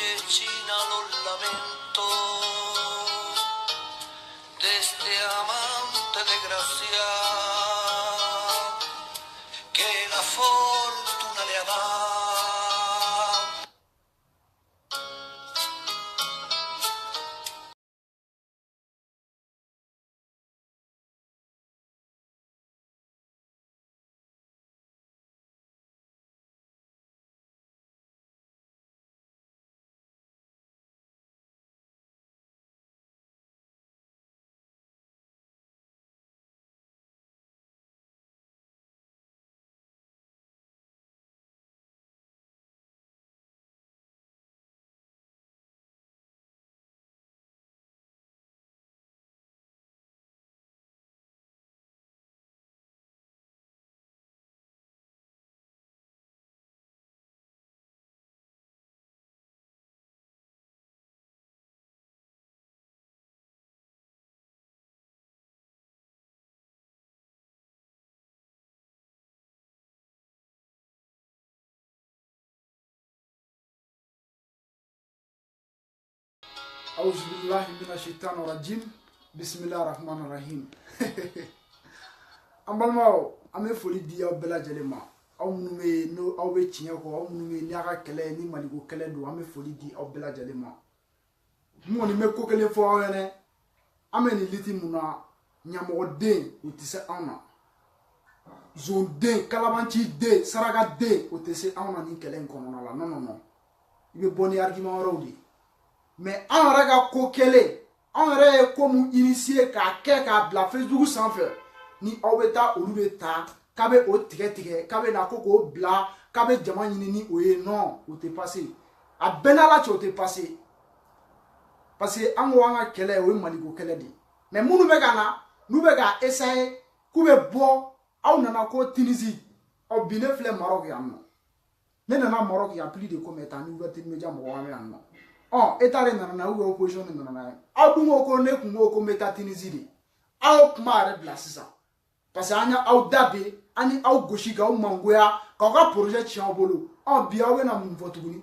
oye China los lamentos de este amante desgraciado que la fortuna le ha dado. أعوذ بالله من الشيطان الرجيم بسم الله الرحمن الرحيم أمبالماو أمي فولي دي أو بلا جلما أو منومي نو أو بيتشينيكو أو منومي نياغا كلا ني ماليكو كلا دو أمي فولي دي أو بلا جلما موني ميكو كلا فو أويني أمي نلتي منا نيامو دين وتسي أونا زون دين كالابانتي دين سراغا دين وتسي أونا ني كلا نكونونا لا نو نو نو يبي بوني أرغيمان رودي mais on rega kokele on re comme initier ka bla Facebook sans faire ni obeta olubeta kabe o tige kabe na koko bla kabe jama ni oye non o te passé a benala tu o te passé parce que an wanga kele o maliko kele di mais munu be kana nu be ga essayer kube bo aw nana ko Tunisie o bine fle Maroc yanno ne nana Maroc ya plus de combien de temps nous ouverture média mo wa yanno oh etare nana ou opposition nana adungo ko ne kungo ko meta Tunisie aw mare blasisa parce que anya aw dabe ani aw goshiga o mangoya ka projet chiambolo on biawe na mun votuguni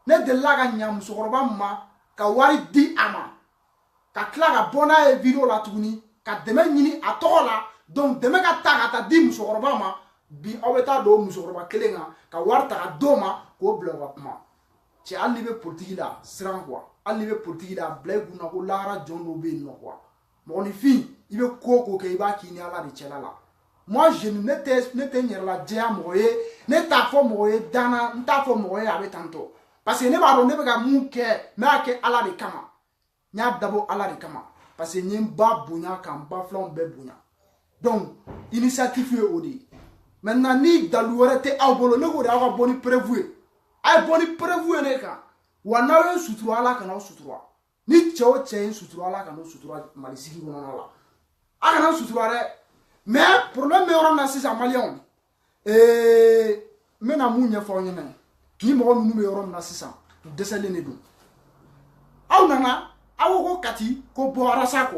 ne de laga nyam sokoroba ma ka wari di ama ka klaga bona e video la tuguni ka deme nyini atola donc deme ka ta di musokoroba ma bi aweta do musokoroba kelenga ka warta ka doma ko bloga kuma ci alli be politique la sran quoi alli be politique la blague na ko lara jono be no quoi mon fi ibe koko ke iba kini ala de chela la moi je n'étais nyer la dia moye ne ta fo moye dana nta fo moye abe tanto parce que ne ba do ne be ga munke me ake ala de kama nya dabo ala de kama parce que nyim ba bunya kan ba flon be bunya donc initiative odi maintenant ni daluore te awbolo ne ko da boni prévu ay boni prévu ne ka wana yo sutura ala kana sutura ni cheo chen sutura ala kana sutura malisiki ko na la akana sutura re mais problème me ora na sisa malion me na munya fo nyene ni mo nu me ora na sisa desele ne do aw nana awo ko kati ko bo arasa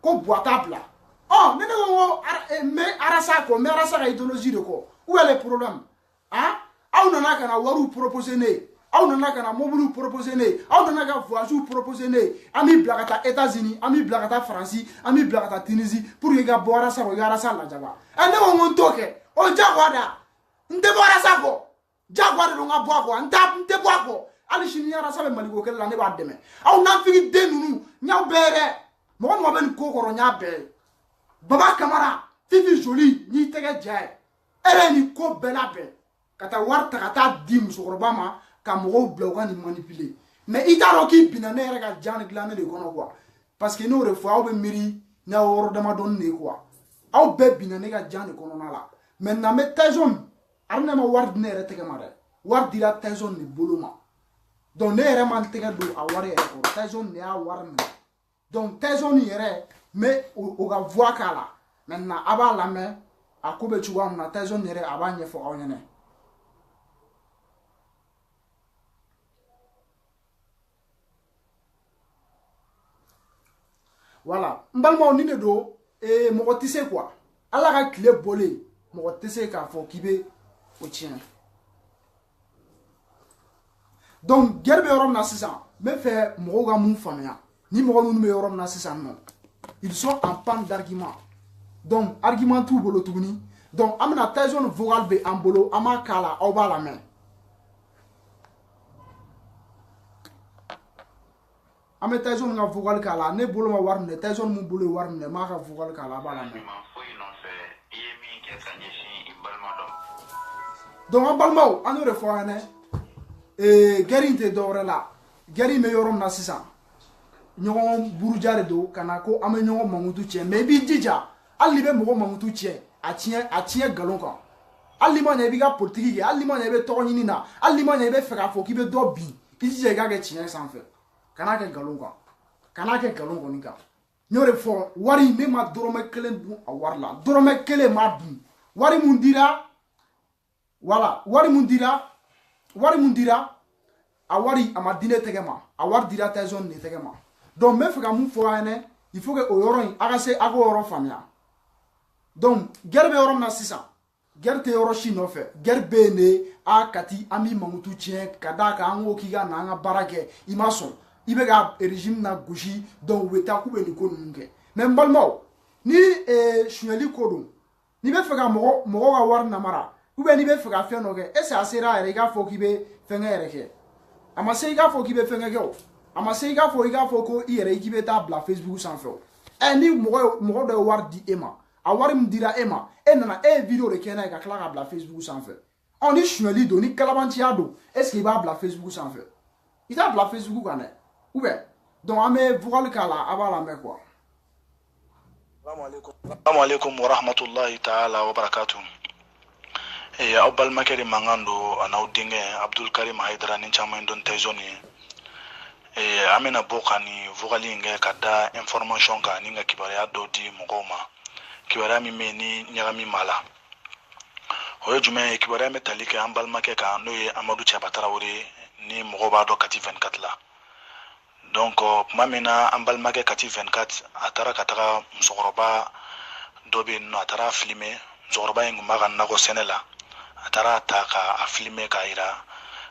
ko boita bla oh ne go me arasa ko me arasa idéologie de ko où est le problème hein aw nana kana waru proposer ne aw nana kana mobile proposer ne aw nana ka voyage proposer ne ami blakata États-Unis ami blakata France ami blakata Tunisie pour nga boira sa o yara sa la jaba ande o ntoke o jagwada nde boira sa ko jagwada do nga bo ko nte bo ko ali shini yara sa be maliko kala ne ba deme aw na figi denunu nya bere mo ben ko ko nya be baba kamara fifi joli ni tege jay ere ni ko bela be kata warta kata dim sokoroba ma ka mo bloga ni manipuler mais itaro ki binane rega jan glané de kono quoi parce que no refo aw be miri na woro dama don ne quoi aw be binane ga jan kono na la maintenant me tazon arne ma ward ne re tege mare ward dira tazon ni boloma donc ne re man tege do a ware ko tazon ne a war me donc tazon yere mais o ga voix kala maintenant aba la me akobe chuwa na tazon ne re aba nye fo awnyene. Voilà, mbalma on ne do et mo tissé quoi. Ala ka clé bolé, mo tissé ka fo kibe o tien. donc guerre bɛ yɔrɔ min na sisan n bɛ fɛ mɔgɔw ka mun faamuya ni mɔgɔ minnu bɛ yɔrɔ min na sisan nɔ ils sont en panne d'argument donc argument t'u bolo tuguni donc an bɛna Tyson vocal bɛ an bolo an b'a k'a la aw b'a lamɛn an bɛ Tyson ka vocal k'a la ne bolo ma wari minɛ Tyson mun bolo ye wari minɛ n b'a ka vocal k'a la a b'a lamɛn donc an balimaw an y'o de fɔ an ɲɛnɛ guerre in tɛ dɔwɛrɛ la guerre in bɛ yɔrɔ min na sisan ɲɔgɔn buruja de don ka na ko an bɛ ɲɔgɔn mankutu tiɲɛ mais i b'i jija hali n'i bɛ mɔgɔ mankutu tiɲɛ a tiɲɛ nkalon kan hali n'i ma ɲɛ i b'i ka politiki kɛ hali n'i ma ɲɛ i bɛ tɔgɔ ɲini na hali n'i ma ɲɛ i bɛ fɛ k'a fɔ k'i bɛ dɔ bin i jija i k'a kɛ tiɲɛ sanfɛ kan'a kɛ nkalon kan kan'a kɛ nkalon kɔni kan n y'o de fɔ wari ne ma dɔrɔmɛ kelen dun a wari la dɔrɔmɛ kelen ma dun wari mun dira voilà wari mun dira a wari a ma di ne tɛgɛ ma a wari dira Tyson de tɛgɛ ma donc n bɛ fɛ ka mun fɔ an ɲɛnɛ il faut que o yɔrɔ in a ka se a k'o yɔrɔ faamuya donc guerre bɛ yɔrɔ min na sisan guerre tɛ yɔrɔ si nɔfɛ guerre bɛ yen de a Kati an b'i mankutu tiɲɛ ka d'a kan an ko k'i ka na an ka baara kɛ i ma sɔn i bɛ ka régime na gosi donc u bɛ taa k'u bɛ nin ko ninnu kɛ mais n balimaw ni suɲɛli ko don n'i bɛ fɛ ka mɔgɔw ka wari namara ou bien n'i bɛ fɛ ka fɛn dɔ kɛ est ce que a sera yɛrɛ i k'a fɔ k'i bɛ fɛnkɛ yɛrɛ kɛ a ma se i k'a fɔ k'i bɛ fɛnkɛ kɛ o a ma se i k'a fɔ ko i yɛrɛ k'i bɛ taa bila Facebook sanfɛ o ni mɔgɔ dɔ ye wari di e ma a wari min dira e ma e nana e ye video de kɛ n'a ye ka tila ka bila Facebook sanfɛ ni suɲɛli don ni kalabanciya don est ce que i b'a bila Facebook sanfɛ i t'a bila Facebook kan dɛ ou bien donc an bɛ vocal k'a la a b'a lamɛn quoi. Assalamu alaikum wa rahmatullahi ta'ala wa barakatuh. Aw balimakɛ de mankan don a n'aw denkɛ Abdul Karim Haidara ni caman don Tyson ye. An bɛna bɔ ka nin vocal in kɛ ka da information kan ni ka kibaruya dɔ di mɔgɔw ma. Kibaruya min bɛ yen ni ɲagami b'a la. O ye jumɛn ye kibaruya bɛ tali kɛ an balimakɛ kan n'o ye Amadu Cɛba Tarawele ni mɔgɔw b'a dɔn Kati 24 la. Donc tuma min na an balimakɛ Kati 24 a taara ka taga musokɔrɔba dɔ bɛ yen nɔ a taara filmer musokɔrɔba in tun b'a ka nakɔ sɛnɛ la. A taara ta k'a filmer k'a jira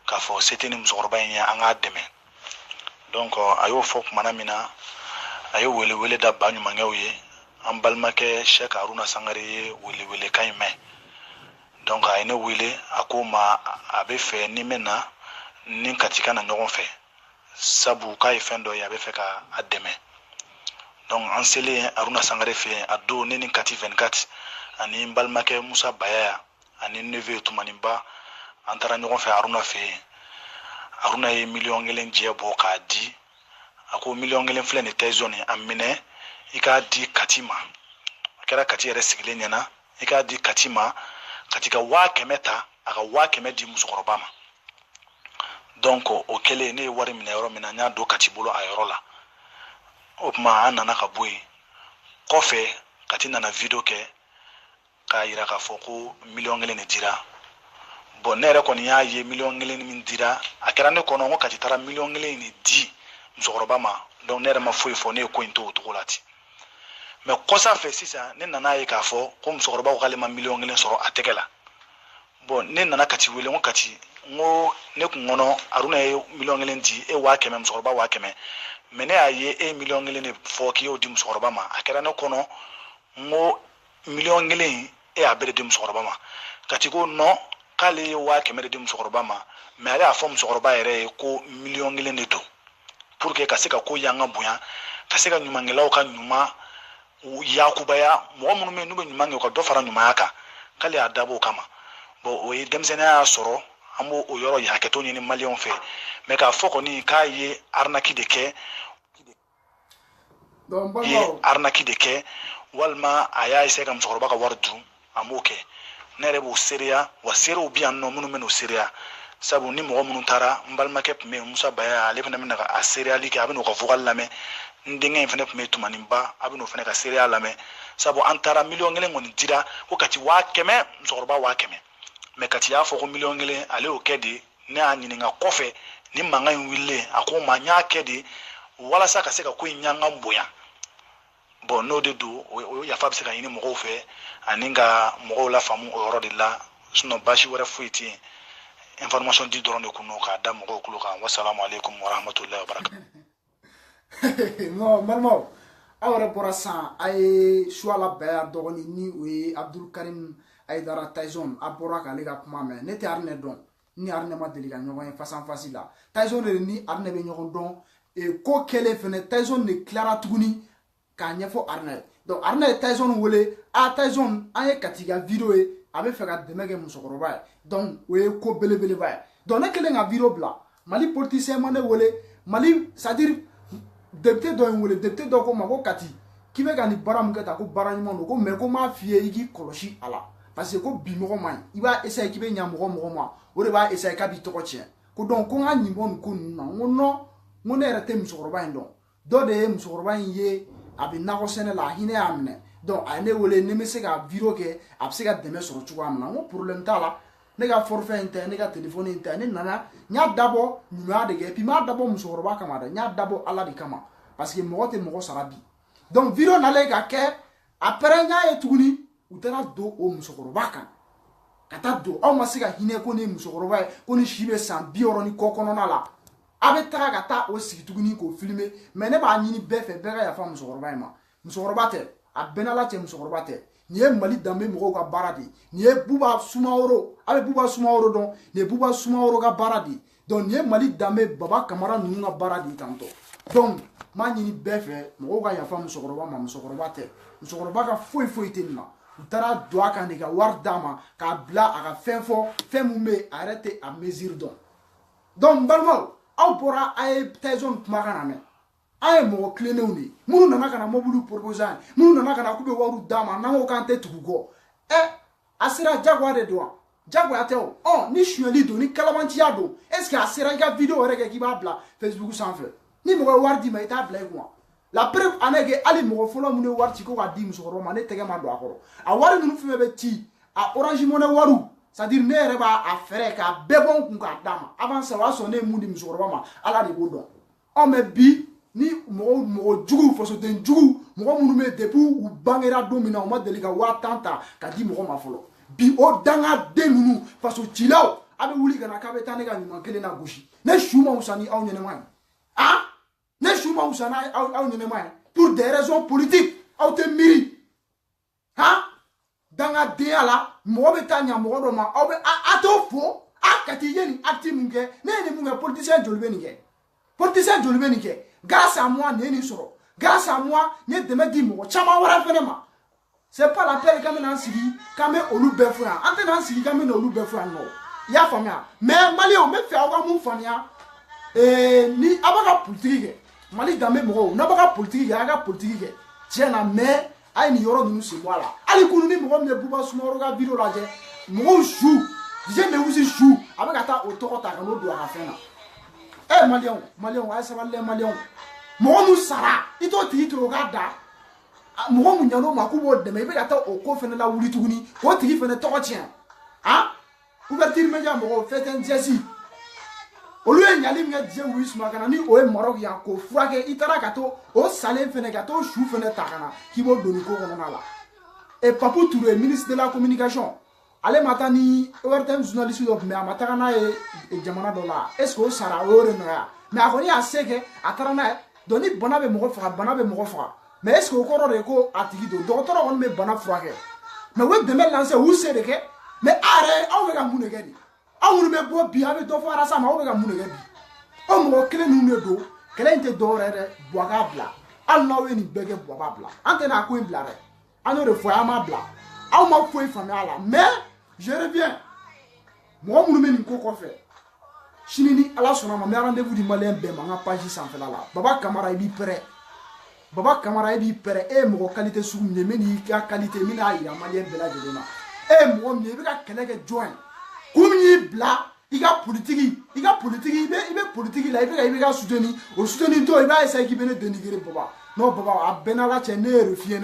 k'a fɔ se tɛ ni musokɔrɔba in ye an k'a dɛmɛ donc a y'o fɔ tumana min na a ye welewele da ba ɲumankɛw ye an balimakɛ Sheikh Haruna Sangare ye welewelekan in mɛn donc a ye ne wele a ko ma a bɛ fɛ ni n bɛ na ni Kati ka na ɲɔgɔn fɛ sabu k'a ye fɛn dɔ ye a bɛ fɛ ka a dɛmɛ donc an selen Haruna Sangare fɛ yen a don ne ni Kati 24 ani n balimakɛ Musa Bayaya ani neveu tumaninba an taara ɲɔgɔn fɛ Haruna fɛ yen Haruna ye 1,000,000 jɛ bɔ k'a di a ko 1,000,000 filɛ nin Tyson a minɛ i k'a di Kati ma a kɛra Kati yɛrɛ sigilen ɲɛna i k'a di Kati ma Kati ka 500 ta a ka 500 di musokɔrɔba ma donc o kɛlen ne ye wari minɛ yɔrɔ min na n y'a don Kati bolo a yɔrɔ la o tuma an nana ka bɔ yen kɔfɛ Kati nana video kɛ k'a jira k'a fɔ ko 1,000,000 de dira bon ne yɛrɛ kɔni y'a ye 1,000,000 min dira a kɛra ne kɔnɔ ko Kati taara 1,000,000 de di musokɔrɔba ma donc ne yɛrɛ ma foyi fɔ ne ye ko in to o cogo la ten mais kɔsa fɛ sisan ne nana ye k'a fɔ ko musokɔrɔba ko k'ale ma 1,000,000 sɔrɔ a tɛgɛ la bon ne nana Kati wele ko Kati n ko ne kun kɔnɔ Haruna ye 1,000,000 di e 500 musokɔrɔba 500 mais ne y'a ye e ye 1,000,000 de fɔ k'i y'o di musokɔrɔba ma a kɛra ne kɔnɔ n ko 1,000,000 e y'a bɛɛ de di musokɔrɔba ma Kati ko non k'ale ye 500 de di musokɔrɔba ma mais ale y'a fɔ musokɔrɔba yɛrɛ ye ko 1,000,000 de don pour que ka se ka ko yan ka bonya ka se ka ɲumankɛlaw ka ɲuman yakubaya mɔgɔ minnu bɛ yen n'u bɛ ɲuman kɛ u ka dɔ fara ɲumanya kan k'ale y'a dabɔ o kama bon o ye denmisɛnniya y'a sɔrɔ an b'o o yɔrɔ hakɛto ɲini maliyɛnw fɛ mais k'a fɔ kɔni k'a ye arnaque de kɛ walima a y'a essayer ka musokɔrɔba ka wari dun a m'o kɛ ne yɛrɛ b'o seereya wa seerew bi yan nɔ minnu bɛ n'o seereya sabu ni mɔgɔ minnu taara n balimakɛ tun bɛ yen Musa Baya ale fana bɛna a seereyali kɛ a bɛ n'o ka vocal lamɛn n denkɛ in fana tun bɛ yen tumaninba a bɛ n'o fana ka seereya lamɛn sabu an taara 1,000,000 kɔni dira ko Kati 500 musokɔrɔba 500 mais Kati y'a fɔ ko 1,000,000 ale y'o kɛ de ne y'a ɲininka kɔfɛ ni mankan in wililen a ko n ma n y'a kɛ de walasa ka se ka ko in ɲangan bonya bon n'o de don o yafa bɛ se ka ɲini mɔgɔw fɛ ani ka mɔgɔw lafaamu o yɔrɔ de la sinon baasi wɛrɛ foyi tɛ yen information di dɔrɔn de kun no k'a da mɔgɔw kulo kan wassalamu alaikum warahmatullahi wabarakatuh. Non malmo awre bora san ay choix la ba dogoni ni o Abdul Karim Aidara Tyson abora ka le ka kuma me ne te arne don ni arne ma deli ka ɲɔgɔn face en face la Tyson de ni arne be ɲɔgɔn don e ko kele fene Tyson ne clara tuguni ka ɲɛfɔ arne donc arne ye Tyson wele a Tyson an ye katiga video ye a bɛ fɛ ka dɛmɛ kɛ musokɔrɔba ye donc o ye ko belebeleba ye donc ne kelen ka video bila Mali politicien ma ne wele Mali c'est à dire député dɔ ye wele député dɔ ko ma ko kati k'i bɛ ka nin baara min kɛ tan ko baara ɲuman don ko mais ko m'a f'i ye i k'i kɔlɔsi a la parce que ko bi mɔgɔ man ɲi i b'a essayer k'i bɛ ɲa mɔgɔ ma o de b'a essayer k'a b'i tɔgɔ tiɲɛ ko donc ko n ka ɲin bɔ nin ko ninnu na n ko non n ko ne yɛrɛ tɛ musokɔrɔba in dɔn dɔ de ye musokɔrɔba in ye a bɛ nakɔ sɛnɛ la a hinɛ y'a minɛ donc a ye ne wele ni n bɛ se ka video kɛ a bɛ se ka dɛmɛ sɔrɔ cogoya min na n ko problème t'a la ne ka forfait in tɛ ne ka téléphone in tɛ ne nana n y'a dabɔ ɲumanya de kɛ et puis n m'a dabɔ musokɔrɔba kama dɛ n y'a dabɔ ala de kama parce que mɔgɔ tɛ mɔgɔ sara bi donc video nalen ka kɛ après n y'a ye tuguni u taara don o musokɔrɔba kan ka taa don aw ma se ka hinɛ ko ni musokɔrɔba ye ko ni si bɛ san 60 ni kɔ kɔnɔna la a bɛ taga ka taa o sigi tuguni k'o filmer mais ne b'a ɲini bɛɛ fɛ bɛɛ ka yafa musokɔrɔba in ma musokɔrɔba tɛ a bɛɛ n'ala cɛ musokɔrɔba tɛ nin ye Mali danbe mɔgɔw ka baara de nin ye Buba Sumaworo a bɛ Buba Sumaworo dɔn nin ye Buba Sumaworo ka baara de donc nin ye Mali danbe Baba Kamara ninnu ka baara de tantɔ donc m'a ɲini bɛɛ fɛ mɔgɔw ka yafa musokɔrɔba ma musokɔrɔba tɛ musokɔrɔba ka foyi foyi tɛ nin na u taara don a kan de ka wari d'a ma k'a bila a ka fɛn fɔ fɛn mun bɛ a yɛrɛ tɛ a mesure dɔn donc n balimaw aw bɔra a ye Tyson kumakan na mɛn an ye mɔgɔ tilennenw de ye minnu nana ka na mobili proposer an ye minnu nana ka na k'u bɛ wariw d'a ma n'an ko k'an tɛ tugu kɔ a sera jagoya de don wa jagoya tɛ o ni sonyɛli don ni kalabanciya don est ce que a sera i ka video yɛrɛ kɛ k'i b'a bila Facebook sanfɛ ni mɔgɔ ye wari d'i ma i t'a bila i kun la preuve en est que hali mɔgɔ fɔlɔ minnu ye wari ci ko k'a di musokɔrɔba ma ne tɛgɛ ma don a kɔrɔ a wari ninnu fɛn fɛn bɛ ci a Orange Money wariw c'est à dire ne yɛrɛ b'a fɛrɛ k'a bɛɛ bɔ n kun k'a d'a ma avant ça o y'a sɔrɔ ne ye mun di musokɔrɔba ma ala de b'o dɔn mais bi ni mɔgɔ jugu fasoden jugu mɔgɔ minnu bɛ depuis u bangera don min na u ma deli ka 1000 ta ka di mɔgɔ ma fɔlɔ bi o dangaden ninnu faso cilaw a bɛ wuli ka na k'a bɛ taa ne ka ɲuman kelen na gosi ne su ma wusa ni aw ɲɛnɛma ye ne su ma wusa n'aw ɲɛnɛma ye pour des raisons politiques aw tɛ miiri dangadenya la mɔgɔ bɛ taa ɲa mɔgɔ dɔ ma aw bɛ a t'o fo Kati ye nin acte mun kɛ ne ye nin mun kɛ politicien joli bɛ nin kɛ politicien joli bɛ nin kɛ grâce à moi ne ye nin sɔrɔ grâce à moi n ye dɛmɛ di mɔgɔ caman wɛrɛ fɛnɛ ma c'est pas la peine k'an bɛna an sigi k'an bɛ olu bɛɛ fɔ yan an tɛna an sigi k'an bɛ olu bɛɛ fɔ yan nɔ i y'a faamuya mais maliyɛnw n bɛ fɛ aw ka mun faamuya ni aw b'a ka politiki kɛ Mali danbe mɔgɔw n'a b'a ka politiki kɛ a ka politiki kɛ tiɲɛ na mais a ye nin yɔrɔ ninnu sen bɔ a la hali kunu ni mɔgɔ min ye Buba Sumaworo ka video lajɛ mɔgɔw su Dieu ne wusi su a bɛ ka taa o tɔgɔ ta ka n'o don a ka fɛn na maliyɛnw a ye sabali maliyɛnw mɔgɔ min sara i t'o tigi to o k'a da mɔgɔ min ɲan'o ma k'u b'o dɛmɛ i bɛ ka taa o ko fɛnɛ la wuli tuguni k'o tigi fɛnɛ tɔgɔ tiɲɛ ouverture média mɔgɔw fɛtɛn jɛsi olu ye ɲali min kɛ Dieu wuyi suma ka na ni o ye Maroc yan k'o furakɛ i taara ka to o salen fɛnɛ ka to su fɛnɛ ta ka na k'i b'o don nin ko kɔnɔna la et Papou Touré ministre de la communication ale ma taa ni ORTM journaliste dɔ mais a ma taga n'a ye jamana dɔ la est ce que o sara o y'o de nɔgɔya mais a kɔni y'a se kɛ a taara n'a ye donc ni bana bɛ mɔgɔ faga bana bɛ mɔgɔ faga mais est ce que o kɔrɔ de ye ko a tigi don dɔgɔtɔrɔ kɔni bɛ bana furakɛ mais u ye dɛmɛ lancer u y'u se de kɛ mais a yɛrɛ aw bɛ ka mun de kɛ de aw minnu bɛ bɔ bi a bɛ dɔ fɔ arasa ma aw bɛ ka mun de kɛ bi aw mɔgɔ kelen ninnu de don kɛlɛ in tɛ dɔwɛrɛ dɛ Buwa k'a bila hali n'aw ye nin bɛɛ kɛ Buwa b'a bila an tɛ n'a ko in bila dɛ an y'o de fɔ an m'a bila aw ma foyi faamuya a la mais je reviens mɔgɔ minnu bɛ nin ko kɔfɛ sini ni ala sɔnna ma n bɛ rendez-vous di maliyɛn bɛɛ ma an ka page sanfɛla la Baba Kamara i b'i pɛrɛ Baba Kamara i b'i pɛrɛ e ye mɔgɔ qualité sugu min ye min n'i ka qualité min n'a yira maliyɛn bɛɛ lajɛlen na e ye mɔgɔ min ye i bɛ ka kɛlɛ kɛ jɔn ye kun min y'i bila i ka politiki i bɛ politiki la i bɛ ka soutenir o soutenir tɔ i b'a essayer k'i bɛ ne dénigrer Baba non Baba a bɛɛ n'ala cɛ ne ye refiyɛ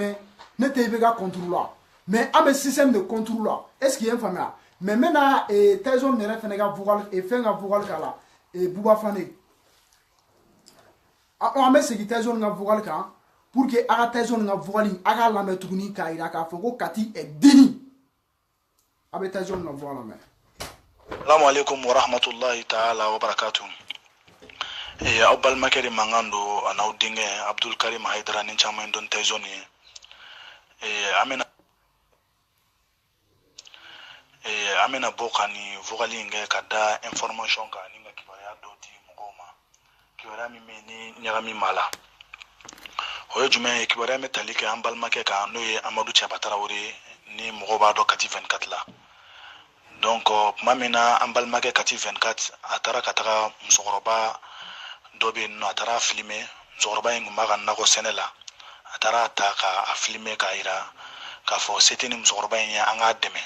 ne tɛ i bɛ ka contrôle la mais an bɛ système de contrôle la est ce que i ye n faamuya mais n bɛna Tyson yɛrɛ fɛnɛ ka vocal fɛn ka vocal k'a la Buba Fane an bɛ segin Tyson ka vocal kan pour que a ka Tyson ka vocal a k'a lamɛn tuguni k'a yira k'a fɔ ko Kati est digne a bɛ Tyson ka vocal lamɛn. Assalamu alaikum wa rahmatullahi ta'ala wa barakatuh. Abbal makeri mangando anaudinge Abdul Karim Haidara ni chama indon tezoni. Amena bokani vogalinge kada information ka ninga kibaya doti mugoma. Kibara mi meni nyagami mala. Hoyo jume kibara metalike ambal makeka noye Amadou Chabatara wori ni mugoba do kati 24 la. Donc mamina ambal make kati 24 atara kataka msokoroba dobe no atara filmer msokoroba ingumba nako senela atara ataka a filmer ka ira ka fo setini msokoroba nya anga deme.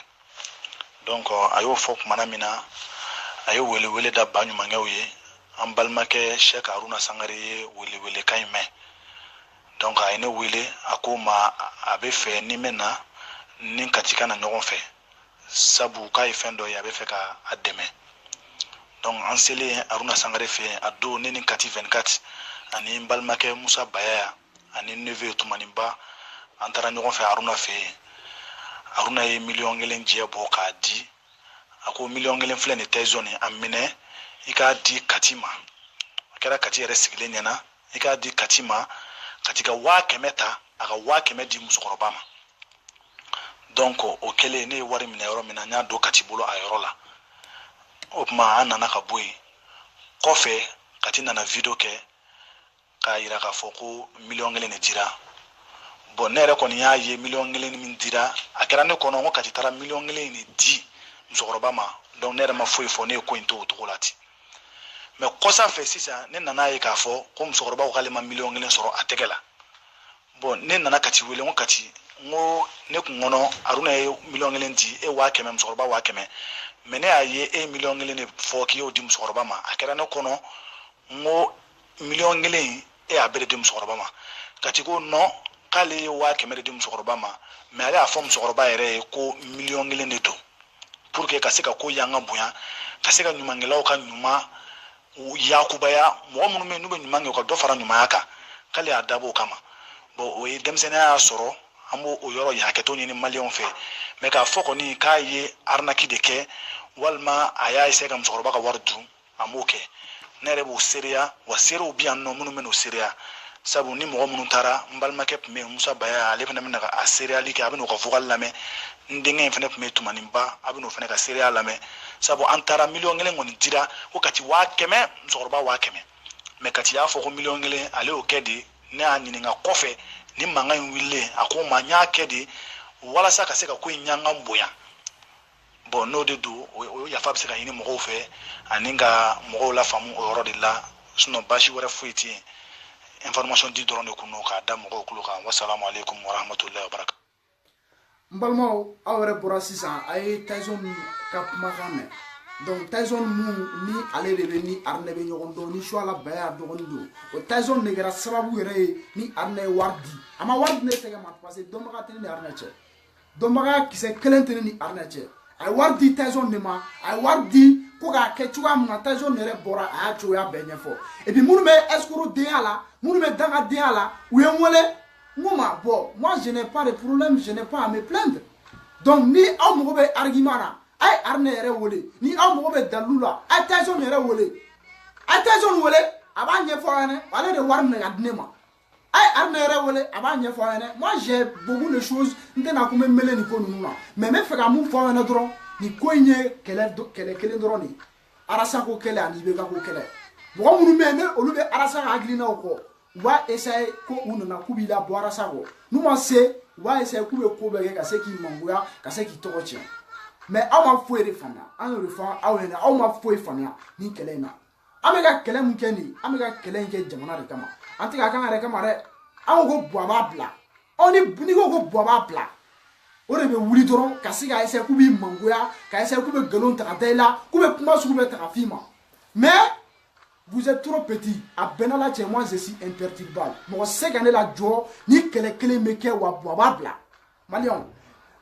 Donc ayo fok manamina ayo wele da banyu mangawiye ambal make Sheikh Haruna Sangare wele kaime. Donc ayne wele akoma abefe ni mena nin katika na nyogon fe sabu kai fendo ya befe ka ademe. Donc ansele Haruna Sangare fe ado nini kati 24 ani mbalmake Musa Baya ani neve tumanimba antara nyogon fe Haruna fe Haruna ye million ngelen jia boka di ako million ngelen flene tezoni amine ika di katima akara kati resigile nyana ika di katima katika wakemeta aka wakeme di musokorobama. Donc okele ne wari mina yoro mina nya do katibolo ayorola opma anana ka boy kofe katina na video ke ka ira ka foko million ngele ne dira bon nere ko ni ya ye million ngele ni min dira akara ne kono ngokati tara million ngele ni di msokoroba donc nere ma foi fo ne ko into to kolati mais kosa fe sisa ne nana ye ka fo ko msokoroba ko kalema million ngele soro ategela bon ne nana kati wele ngokati ngo ne kungono Haruna ye million ngelen di e wa keme msokoroba wa keme mene aye e million ngelen ne fo ki yo di msokoroba ma akera ne kono ngo million ngelen e abere di msokoroba ma kati ko no kale wa keme di msokoroba ma me ale afom msokoroba ere ko million ngelen ne to pour que kaseka ko yanga buya kaseka nyuma ngelaw ka nyuma yakubaya mo munu me nube nyuma ngeko do fara nyuma yaka kale adabo kama bo o demsene ya soro ambo o yoro ya keto ni malion fe me ka foko ni kaye arnaki deke walma aya ise kam soroba ka wardu amoke nere bo seria wa sero bi anno munu meno seria sabu ni mo munu tara mbalma kep me Musa Baya ale fena ka a seria li ka abino ka vogal lame ndenge fena me tumanimba abino fena ka seria lame sabu antara million ngele ngoni dira ko kati wa keme soroba wa keme me kati ya foko million ngele ale o kedi ne anini nga kofe ni manga wille akoma nya kedi wala saka seka ko nyanga mboya bon no de do o ya fab seka yini mo fe aninga mo la famu o ro de la suno bashi wara fuiti information di doron ko no ka dam ko kuluka wassalamu alaikum wa rahmatullahi wa barakatuh. Mbalmo awre borasisa ay Tyson kap magame donc Tyson mu ni ale de ni arne be nyogon do ni choala baya do gondo o Tyson ne gara sababu yere ni arne wardi ama wardi ne tege mat parce que domaga tene ni arne che domaga kise kelentene ni arne che ay wardi Tyson ne ma ay wardi ko ga ke chuga mu Tyson ne re bora a chu ya benye fo et puis munu me escoro de ala munu me danga de ala ou yemole muma bon moi je n'ai pas de problème, je n'ai pas à me plaindre donc ni amogo be argument ay arne yere wole ni amogo be dalula ay Tyson yere wole ay Tyson wole abanye fo ene wale de warne gadnema ay arne yere wole abanye fo ene moi j'ai beaucoup de choses ndena ko memele ni ko nuna mais me feka mu fo ene dron ni koinye kele dron ni arasa ko kele ani be ka ko kele bo munu mene olu be arasa aglina ko wa essayer ko unana kubila bo arasa ko numa se wa essayer kube ko be ka se ki manguya ka se ki tokoche mais aw ma foye de fana an le fa aw ena aw ma foye fana ni kele na amega kele mun keni amega kele nke jamana de kama antika kan are kama re aw go boaba bla oni ni go boaba bla o de be wuli doron kasi ka ese kubi mangoya ka ese kube galon ta daila kube kuma su kube ta fima mais vous êtes trop petit a benala che moi je suis imperturbable mo se gane la jo ni kele meke wa boaba bla malion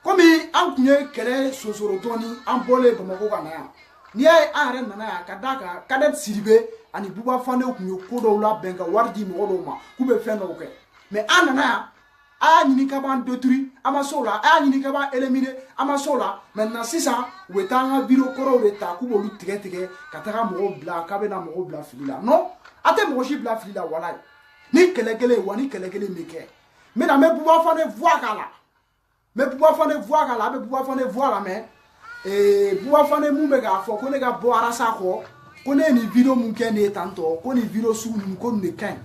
comme an kunye kele sosoro doni an bole Bamako kana ya ni ay are nana ya kadaka kadet siribe ani buba fane kunye kodo la benga wardi mo do ma kube feno ke mais an nana ya a ɲini ka ban détruire ama sola a ɲini ka ban éliminer ama sola maintenant sisan u bɛ taa an ka vidéo kɔrɔw de ta k'u b'olu tigɛ tigɛ ka taga mɔgɔw bila k'a bɛna mɔgɔw bila fili la non a tɛ mɔgɔ si bila fili la walayi ni kɛlɛ kelen wa ni kɛlɛ kelen bɛ kɛ maintenant n bɛ Buba Fane voix k'a la n bɛ Buba Fane voix k'a la a bɛ Buba Fane voix la mɛ Buba Fane mun bɛ k'a fɔ ko ne ka bɔ arasa kɔ ko ne ye nin vidéo mun kɛ ne ye tantɔ ko nin vidéo sugu ninnu ko nin de ka ɲi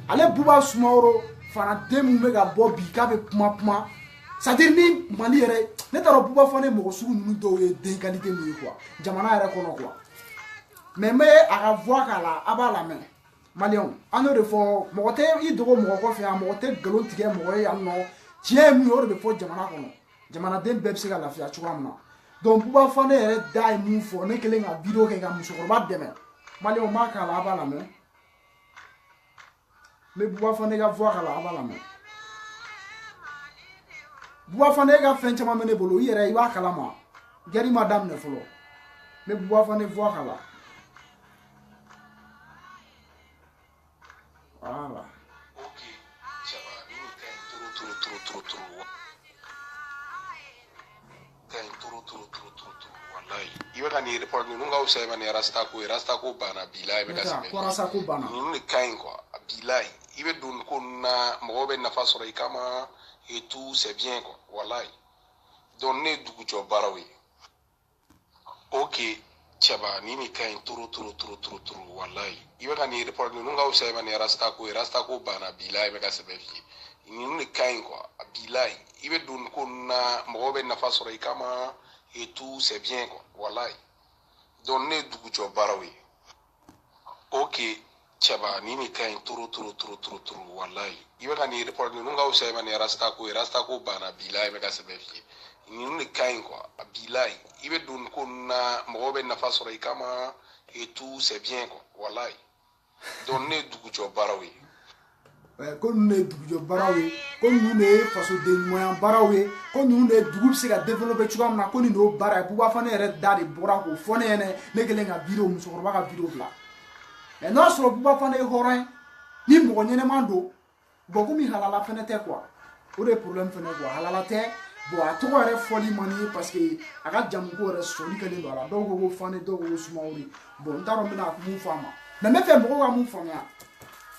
ale Buba Sumaworo fana den mun bɛ ka bɔ bi k'a bɛ kuma c'est à dire ni Mali yɛrɛ ne t'a dɔn Buba Fane mɔgɔ sugu ninnu dɔw ye den qualité min ye quoi jamana yɛrɛ kɔnɔ quoi mais n bɛ a ka voix k'a la a b'a lamɛn Maliyɛnw an y'o de fɔ mɔgɔ tɛ i dogo mɔgɔ kɔfɛ yan mɔgɔ tɛ nkalon tigɛ mɔgɔ ye yan nɔ tiɲɛ ye mun ye o de bɛ fɔ jamana kɔnɔ jamanaden bɛɛ bɛ se ka lafiya cogoya min na donc Buba Fane yɛrɛ da ye mun fɔ ne kelen ka vidéo kɛ ka musokɔrɔba dɛmɛ Maliyɛnw m'a k'a la a b'a lamɛn n bɛ Buba Fane ka voix k'a la a b'a lamɛn Buba Fane ka fɛn caman bɛ ne bolo i yɛrɛ i b'a kalama guerre ma daminɛ fɔlɔ n bɛ Buba Fane voix k'a la voilà. Ok, ça va. Nous trop. Wallahi. Iwe ka ni report ni nunga usema ni rasta ko bana bilai be kasime. Ko rasta ko bana. Ni kain quoi. Bilai. Iwe dun ko na mo be na faso rai kama et tout c'est bien quoi. Wallahi. Donne dugu jo barawi. Ok. Chaba nini kain turu wallahi iwe ka ni report ni nunga usema ni rasta ko bana bilai be kasebe fi ni kain quoi bilai iwe dun ko na mo be na faso rai kama et tout c'est bien quoi wallahi donne dugu jo barawi ok chaba nini kain turu wallahi iwe ka ni report ni nunga usema ni rasta ko bana bilai be kasebe fi ni kain quoi bilai ibe dun ko na mo be na faso rai kama et tout c'est bien quoi wallahi donne dugu jo barawi ko ne dugu jo barawi ko ne faso de moyen barawi ko ne dugu se ka développer cogoya min na ko ni no bara Buba Fane yɛrɛ da de bɔra ko fɔ ne kelen ka vidéo musokɔrɔba ka vidéo bila mais n'a sɔrɔ Buba Fane ye hɔrɔn ni mɔgɔ ɲɛnɛman don bon komi halala fɛnɛ tɛ quoi o de problème fɛnɛ quoi halala tɛ bon a tɔgɔ yɛrɛ fɔli man di parce que a ka jamu ko yɛrɛ sɔli kɛlen don a la dɔw ko Fane dɔw ko Sumaworo bon n t'a dɔn n bɛna mun fɔ a ma mais n bɛ fɛ mɔgɔw ka mun faamuya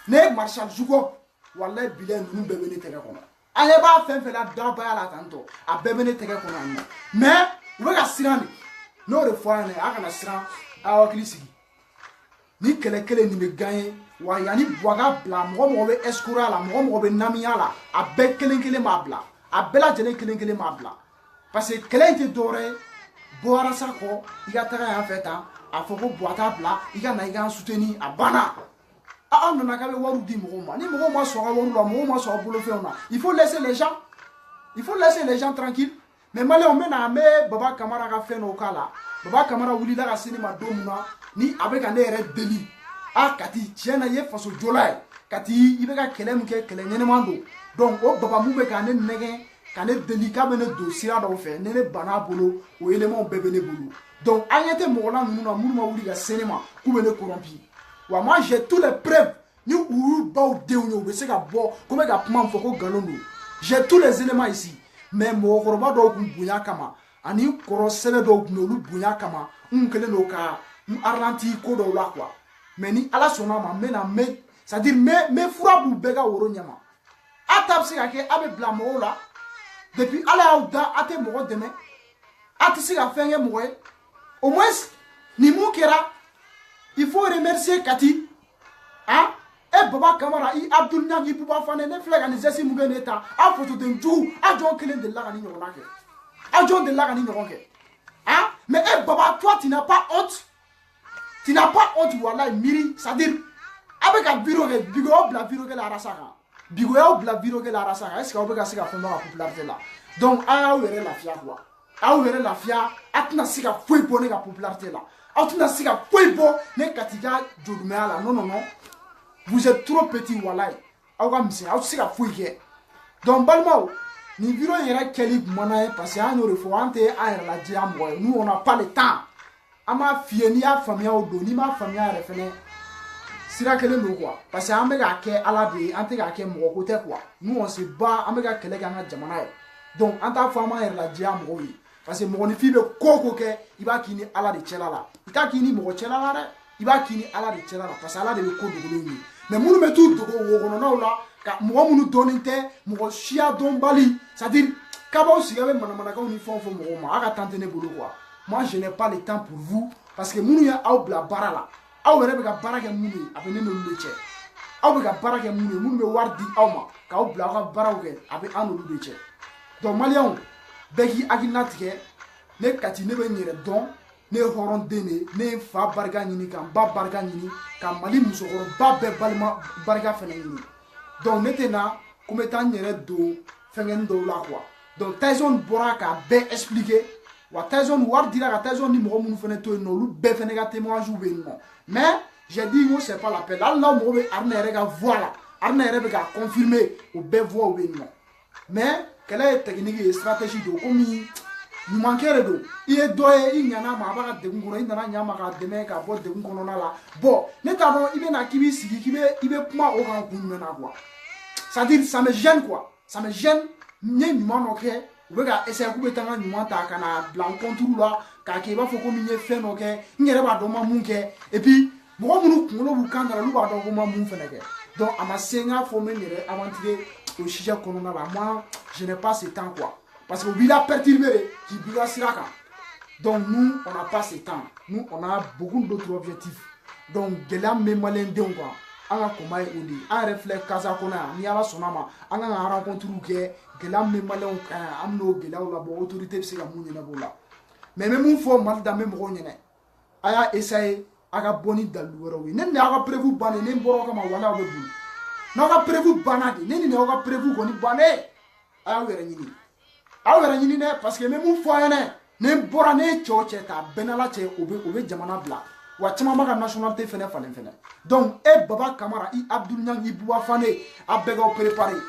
ne ye Marshal Zugo wallahi bilahi ninnu bɛɛ bɛ ne tɛgɛ kɔnɔ a ɲɛ b'a fɛn fɛn la dabaya la tantɔ a bɛɛ bɛ ne tɛgɛ kɔnɔ yan nɔ mais u bɛ ka siran de n'o de fɔ a ɲɛna a kana siran a hakili sigi ni kɛlɛ kelen nin bɛ gagner wa yanni Buwaga bila mɔgɔ bɛ escroquer a la mɔgɔ bɛ namiya la a bɛɛ kelen kelen b'a bila a bɛɛ lajɛlen kelen kelen b'a bila parce que kɛlɛ in tɛ dɔwɛrɛ ye bɔ arasa kɔ i ka taga yan fɛ tan a fɔ ko Buwa t'a bila i ka na i ka soutenir a banna aw nana k'a bɛ wariw di mɔgɔw ma ni mɔgɔw ma sɔn a ka wariw la mɔgɔw ma sɔn a bolofɛnw na il faut laisser les gens tranquilles mais Maliyɛnw n bɛna n bɛ Baba Kamara ka fɛn dɔw k'a la Baba Kamara wulila ka se ne ma don min na ni a bɛ ka ne yɛrɛ deli Kati tiɲɛ na i ye faso jola ye Kati i bɛ ka kɛlɛ min kɛ kɛlɛ ɲɛnɛman don donc o Baba mun bɛ ka ne nɛgɛn ka ne deli k'a bɛ ne don sira dɔw fɛ ne banna a bolo o éléments bɛɛ bɛ ne bolo donc an ɲɛ tɛ mɔgɔ la ninnu na minnu ma wuli ka se ne ma k'u bɛ ne corrompu wa moi j'ai tous les preuves ni u y'u baw denw ye u bɛ se ka bɔ ko n bɛ ka kuma min fɔ ko nkalon don j'ai tous les éléments ici mais mɔgɔkɔrɔba dɔw tun bonya kama ani kɔrɔsɛbɛ dɔw tun bɛ olu bonya kama n kɛlen don ka n ralentir ko dɔw la quoi mais ni Ala sɔnna ma n bɛna c'est à dire n bɛ fura b'u bɛɛ ka woro ɲɛma a ta bɛ se ka kɛ a bɛ bila mɔgɔw la depuis Ala y'aw da a tɛ mɔgɔ dɛmɛ a tɛ se ka fɛn kɛ mɔgɔ ye au moins ni mun kɛra il faut remercier Kati hein e Baba Kamara i Abdul Niang i Buba Fane ne filɛ ka nin geste mun kɛ ne ta a fasoden jugu a jɔn kelen delila ka nin ɲɔgɔnna kɛ a jɔn delila ka nin ɲɔgɔn kɛ hein mais e Baba toi tu n'as pas honte wallahi miri c'est à dire a bɛ ka vidéo kɛ Bigo y'aw bila vidéo kɛ la arasa kan Bigo y'aw bila vidéo kɛ la arasa kan est ce que aw bɛ ka se ka fɛn bɔ ka popularité la donc a y'aw yɛrɛ lafiya quoi aw yɛrɛ lafiya a tɛna se ka foyi bɔ ne ka popularité la aw tɛna se ka foyi bɔ ne Kati ka jodumɛya la non vous êtes trop petit wallahi aw ka misɛn aw tɛ se ka foyi kɛ donc balimaw nin vidéo in yɛrɛ kɛli kumana ye parce que an y'o de fɔ an tɛ an yɛrɛ lajɛya mɔgɔ ye nous on n'a pas le temps an b'a f'i ye n'i y'a faamuya o don n'i m'a faamuya yɛrɛ fɛnɛ sira kelen do quoi parce que an bɛ ka kɛ ala de ye an tɛ ka kɛ mɔgɔ ko tɛ quoi nous on se bat an bɛ ka kɛlɛ kɛ an ka jamana ye donc an t'a fɔ an b'an yɛrɛ ladiya mɔgɔw ye parce que mɔgɔninfin bɛ ko o ko kɛ i b'a k'i ni ala de cɛla la i t'a k'i ni mɔgɔ cɛla la dɛ i b'a k'i ni ala de cɛla la parce que ala de bɛ ko dogolenw ye mais minnu bɛ t'u dogo wo kɔnɔnaw la ka mɔgɔ minnu dɔnnen tɛ mɔgɔ siya dɔnbali c'est à dire kabaw sigi a bɛ manamanakaw ni fɛnw fɔ mɔgɔw ma a ka temps tɛ ne bolo quoi moi je n'ai pas le temps pour vous parce que minnu ye aw bila baara la aw yɛrɛ bɛ ka baara kɛ mun ye a bɛ ne n'olu de cɛ aw bɛ ka baara kɛ mun ye minnu bɛ wari di aw ma k'aw bila aw ka baaraw kɛ a bɛ an n'olu de cɛ donc maliyɛnw bɛɛ k'i hakilina tigɛ ne Kati ne bɛ n yɛrɛ dɔn ne ye hɔrɔnden de ye ne ye n fa barika ɲini ka n ba barika ɲini ka Mali musokɔrɔba bɛɛ balima barika fɛnɛ ɲini donc ne tɛ na ko n bɛ taa n yɛrɛ don fɛngɛnin dɔw la quoi donc Tyson bɔra k'a bɛɛ expliquer wa Tyson wari dira ka Tyson ni mɔgɔ minnu fɛnɛ to yen nɔ olu bɛɛ fɛnɛ ka témoignage bɛ yen nɔ mais j'ai dit ko c'est pas la peine hali n'aw mago bɛ Haruna yɛrɛ ka voix la Haruna yɛrɛ bɛ ka confirmer o bɛɛ voix bɛ yen nɔ mais kɛlɛ ye technique ye stratégie don komi ɲumankɛ de don i ye dɔ ye i ɲana ma a b'a ka degun kɔnɔ i nana ɲa ma k'a dɛmɛ k'a bɔ degun kɔnɔna la bon ne t'a dɔn i bɛ na k'i b'i sigi i bɛ kuma o kan kun jumɛn na quoi c'est à dire ça me gêne quoi ça me gêne n ye ɲuman dɔ kɛ u bɛ ka essayer k'u bɛ taa n ka ɲuman ta ka na bila n compte la k'a kɛ i b'a fɔ komi n ye fɛn dɔ kɛ n yɛrɛ b'a dɔn n ma mun kɛ et puis mɔgɔ minnu kunkolo b'u kan da la olu b'a dɔn ko n ma mun fɛnɛ kɛ donc a ma se n k'a fɔ n bɛ n yɛrɛ aventurer o sujet kɔnɔna la moi je n'ai pas ce temps quoi parce que u b'i la perturber k'i bila sira kan donc nous on n'a pas ce temps nous on a beaucoup d'autres objectifs donc gɛlɛya min bɛ maliyɛndenw kan an ka kɔma ye o de ye an yɛrɛ filɛ kasa kɔnɔ yan ni ala sɔnna ma an kan ka rencontre kɛ gɛlɛya min bɛ maliyɛnw kan yan an bɛ n'o gɛlɛyaw labɔ autorité bɛ se ka mun ɲɛnabɔ la mais n bɛ mun fɔ mali danbe mɔgɔw ɲɛna a y'a essayer a ka bɔ ni dalilu wɛrɛw ye ne ni aw ka prévu bannen ne bɔra aw kama wala aw bɛ boli n'aw ka prévu banna de ne ni aw ka prévu kɔni bannen a y'aw yɛrɛ ɲini aw yɛrɛ ɲini dɛ parce que n bɛ mun fɔ aw ɲɛna ne bɔra ne ye cɛ o cɛ ta bɛɛ n'ala cɛ o bɛ jamana bila wa caman b'a ka nationalité fɛnɛ falen fɛnɛ donc e Baba Kamara i Abdul Niang i Buba Fane a bɛɛ k'aw préparer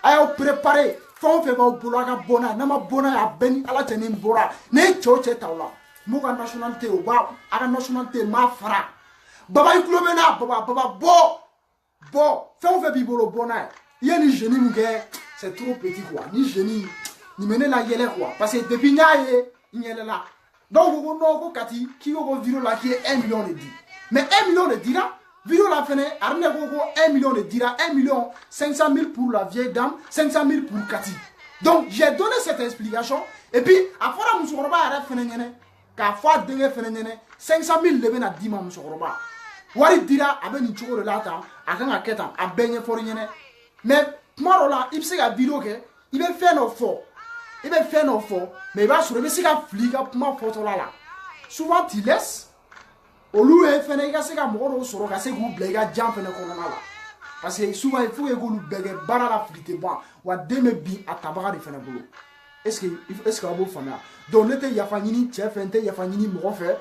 a y'aw préparer fɛn o fɛn b'aw bolo a ka bɔ n'a ye n'a ma bɔ n'a ye a bɛɛ ni ala cɛ ni n bɔra ne ye cɛ o cɛ ta o la m'u ka nationalité o b'a a ka nationalité m'a fara Baba i tulo bɛ n'a Baba bɔ fɛn o fɛn b'i bolo bɔ n'a ye i ye ni jeune min kɛ c'est trop petit quoi ni jeune nin bɛ ne la yɛlɛ quoi parce que depuis n y'a ye n yɛlɛla donc ko non ko Kati k'i ko vidéo la k'i ye 1 million de di mais 1 million de dira vidéo la fɛnɛ Haruna ko 1 million de dira 1 million 500 000 pour la vieille dame 500 000 pour Kati donc j'ai donné cette explication et puis a fɔra musokɔrɔba yɛrɛ fɛnɛ ɲɛnɛ k'a fɔ a denkɛ fɛnɛ ɲɛnɛ 500 000 de bɛna d'i ma musokɔrɔba wari dira a bɛ nin cogo de la tan a kan ka kɛ tan a bɛɛ ɲɛfɔli ɲɛnɛ mais kuma dɔ la i bɛ se ka vidéo kɛ i bɛ fɛn dɔ fɔ i bɛ fɛn dɔ fɔ mais i b'a sɔrɔ i bɛ se ka fili i ka kuma fɔtɔla la souvent tu laisses olu ye fɛnɛ i ka se ka mɔgɔ dɔw sɔrɔ ka se k'u bila i ka jan fɛnɛ kɔnɔna la parce que souvent il faut que k'olu bɛɛ kɛ baara la fili tɛ ban wa den bɛ bin a tabaga de fɛnɛ bolo est ce que a b'o faamuya donc ne tɛ yafa ɲini cɛ fɛ n tɛ yafa ɲini mɔgɔ fɛ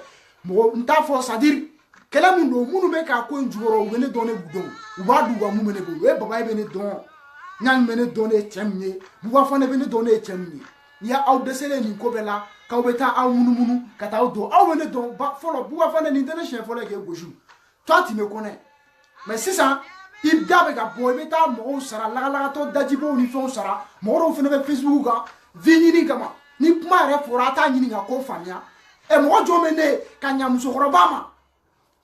mɔgɔ n t'a fɔ c'est à dire kɛlɛ min don minnu bɛ k'a ko in jukɔrɔ u bɛ ne dɔn ne b'u dɔn u b'a dun u ka mun bɛ ne bolo o ye Baba ye bɛ ne dɔn Niang bɛ ne dɔn ne ye cɛ min ye Buba Fane bɛ ne dɔn ne ye cɛ min ye n'i y'aw dɛsɛlen nin ko bɛɛ la k'aw bɛ taa aw munumunu ka taa aw don aw bɛ ne dɔn fɔlɔ Buba Fane nin tɛ ne siɲɛ fɔlɔ k'e gosi toi tu me connais mais sisan i da bɛ ka bɔ i bɛ taa mɔgɔw sara lagalagatɔ dajibow ni fɛnw sara mɔgɔ dɔw fɛnɛ bɛ Facebook kan vie ɲini kama ni kuma yɛrɛ fɔra a t'a ɲini ka ko faamuya mɔgɔ jɔn bɛ ne ka ɲa musokɔrɔba ma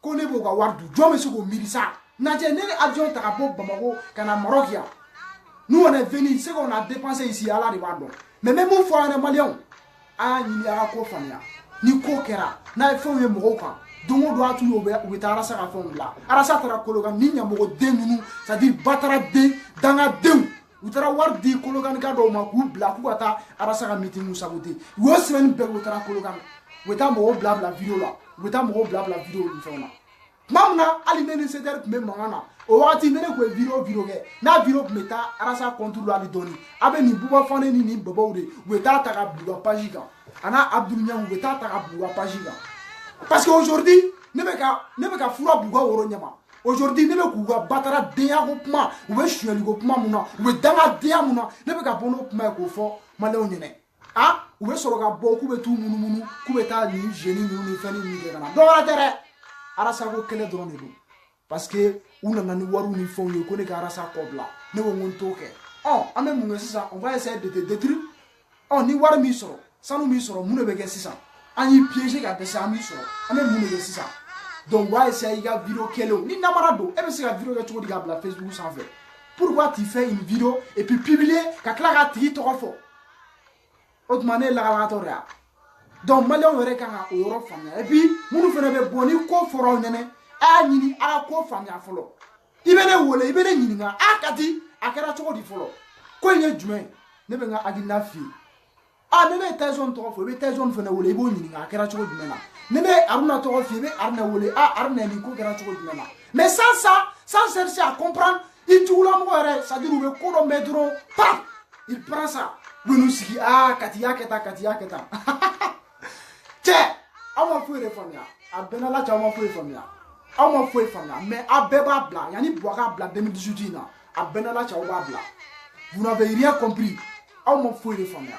ko ne b'o ka wari dun jɔn bɛ se k'o miiri sa lajɛ ne ni avion ta ka bɔ Bamako ka na Maroc yan nous on est venu ce qu'on a dépensé ici ala de b'a dɔn mais même mun fɔ an yɛrɛ maliyɛnw a y'a ɲini a ka ko faamuya ni ko kɛra n'a ye fɛnw ye mɔgɔw kan don o don a tun u bɛ taa arasa ka fɛnw bila arasa taara Kolokani ni ɲamɔgɔ den ninnu c'est à dire Batara den dangadenw u taara wari di Kolokanikaw dɔw ma k'u bila k'u ka taa arasa ka meeting saboter u y'o semaine bɛɛ u taara Kolokani u bɛ taa mɔgɔw bila vidéo la u bɛ taa mɔgɔw bila vidéo ni fɛnw na tuma min na hali ne ni Seydou tun bɛ mankan na o wagati ne tun ye vidéo kɛ n'a vidéo tun bɛ taa arasa compte la hali dɔɔni a bɛ nin Buba Fane ni nin Babaw de u bɛ taa ta ka bila u ka page kan a n'a Abdul Niang u bɛ taa ta ka bila u ka page kan parce que aujourd'hui ne bɛ ka fura b'u ka woro ɲɛma aujourd'hui ne bɛ k'u ka Batara denya ko kuma u bɛ sonyali ko kuma mun na u bɛ dangadenya mun na ne bɛ ka bɔ n'o kuma ye k'o fɔ maliyɛnw ɲɛna u bɛ sɔrɔ ka bɔ k'u bɛ t'u munumunu k'u bɛ taa nin jeune ninnu ni fɛn ninnu kɛ ka na dɔ wɛrɛ tɛ dɛ arasa ko kɛlɛ dɔrɔn de don parce que u nana ni waru ni fond yo ko ne ka rasa kobla ne wo ngon to ke on ame mun sisa on va essayer de te détruire on ni war mi soro sanu mi soro mun be ke sisa ani piéger ka desa mi soro ame mun be sisa donc va essayer ga vidéo kelo ni namara do e be se ga vidéo ga choko diga bla Facebook sans fait pourquoi tu fais une vidéo et puis publier ka klara ti to fo autrement la ga to ria donc malon were kan o yoro famia et puis munu fere be boni ko foro nyene a nyini a ko famia folo ibene wole ibene nyini nga akati akara choko di folo ko nye jume ne be nga agina fi a ne be tezon to fo be tezon fene wole ibo nyini nga akara choko di mena ne be aruna to fi be arna wole a arna ni ko akara choko di mena mais sans chercher à comprendre il tula mo ere ça dit be ko do medro pa il prend ça nous sigi katia keta che ama fuere famia abena la chama fuere famia ama fuere famia mais abeba bla yani boaka bla 2018 na abena la chawa bla vous n'avez rien compris ama fuere famia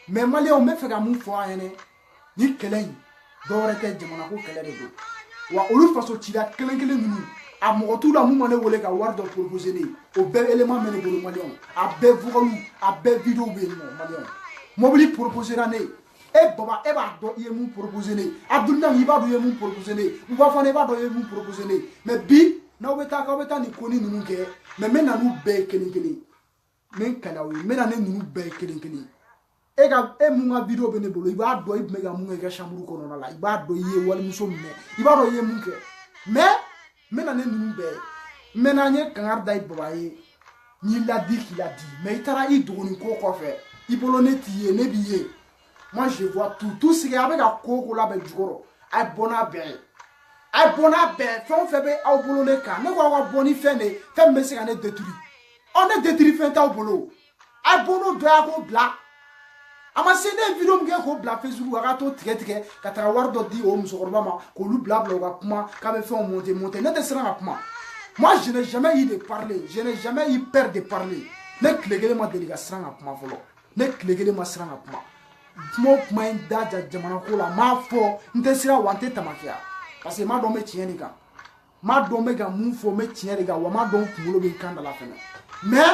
mais mali on me fait ga mu fo ayene ni kelen do rete jamana ko kele de do wa olu faso tira kelen nunu a mogotu la mu mane wole ka war do proposer ni o be élément mene bolo malion a be volu a be vidéo be no malion mobili proposer ane e baba e ba do ye mu proposer ni abdullah yi ba do ye mu proposer ni u ba fane ba do ye mu proposer ni mais bi na obeta ni koni nunu ke mais mena nu be kelen men kana wi mena ne nunu be kelen e ga e mu nga vidéo be ne bolo iba do ibe ga mu nga chambre ko no la iba do ye wal muso me iba do ye mu ke mais mena ne nunu be mena nye kangar dai babaye ni la dit qu'il a dit mais itara i dogoni ko ko fe i bolo ne tiye ne biye moi je vois tout ce qui avec a ko la be jugoro ai bona be fon fe be au bolo ne ka ne ko wa boni fe ne fe me se ka ne détruire on est détruire fe ta au bolo ai bono do ko bla ama se ne vidéo mge ko bla Facebook wa to tike ka tra war do di o muso korba ma ko lu bla wa kuma ka be fe on monter ne te sera kuma. Moi, je n'ai jamais eu de parler. Je n'ai jamais eu peur de parler. Ne clégez ma délégation à kuma folo. Ne clégez ma sera à kuma. Mo kuma indaja jamana ko la ma fo ntesira wante tamakia. Parce que ma do me tiens les gars. Ma do me ga mu fo me tiens les gars. Wa ma do kumulo be kanda la fene. Mais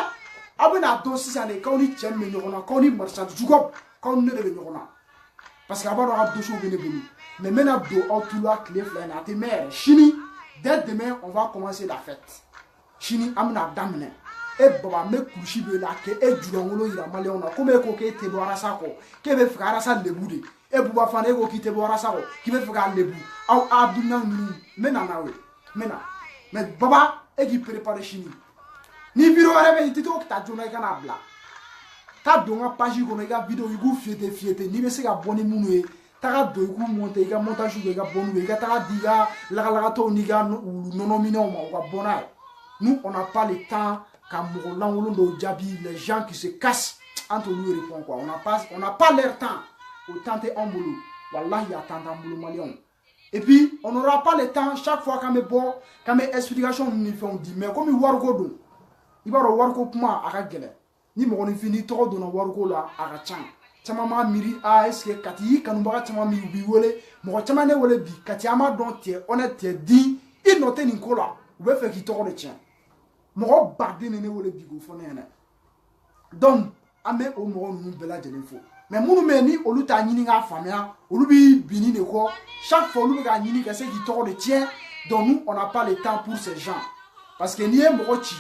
abena do si ça ne ka oni tien me nyona ka oni marchand jugo ka oni ne be nyona. Parce que abado a do so be ne bulu. Mais mena do autola clé fla na te mère chini. Dès demain, on va commencer la fête. Chini amna damne. E baba me kushi be la ke e julongolo ira maleona comme ko ke te boara sako ke be fara sa lebude e buba fane ko ki te boara sako ki be fara lebu au abduna ni mena nawe mena mais baba e ki prépare chini ni biro rebe tito ta jona kana bla ta donga page ko na video igu fiete ni be se ga boni munu taga do igu monter ga montage ga bonu ga taga diga la to ni ga nono mino ma ga bona nous on n'a pas le temps quand les gens qui se cassent entre nous et répondent quoi on n'a pas leur temps autant te en boulot wallahi il y a tant en boulot malion et puis on n'aura pas le temps chaque fois quand mes explications nous font dire mais comme il wargo do il va wargo kuma aka gele ni mo ni fini to do na wargo la aka chan chama ma miri a est-ce que kati kanu ba chama mi bi wole mo chama ne wole bi kati ama don tie honnête dit il note ni kola ou be fait ki to de tien mo barde ne wole bi go fo ne donc ame o mo nu bela jelen fo mais munu me ni oluta nyini nga famia olubi bini ne ko chaque fois olubi ga nyini ka se ki to de tien donc nous on n'a pas le temps pour ces gens parce que ni e mo chi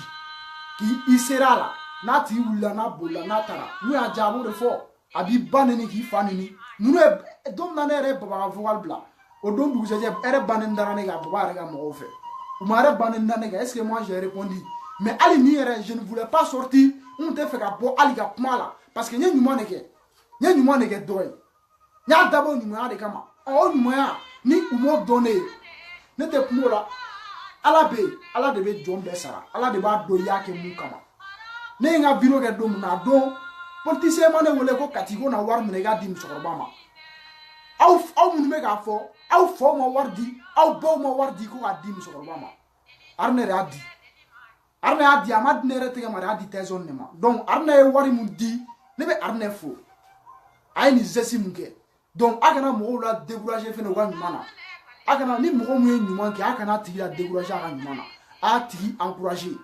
qui il sera là na ti wula na bola na tara nous a jabo de fo abi baneni ki fanini nous e dom na ne re baba vocal bla o don du je ere banen dara ne ga baba re ga mo fe ou mare banen na ne ga est-ce que moi j'ai répondu mais ali ni je ne voulais pas sortir on te fait ga bo ali ga kuma la parce que nyuma ne ke doy nya dabo nyuma de kama o nyuma ni umo donné ne te kuma la ala de be jombe sara ala de ba do yake mu kama ne nga biro ga do na do politicien mané wole ko katigo na war mene ga dim sokorba ma aw mun me ga fo aw fo mo wardi aw bo mo wardi ko ga dim sokorba ma arne adi amad ne rete ga mari adi tezon ne ma donc arne wari mun di ne be arne fo ay ni zesi munke donc agana mo la décourager fe no ga mana akana ni mɔgɔ mun ye ɲuman kɛ a kana tigi la décourager a ka ɲuman na a tigi encourager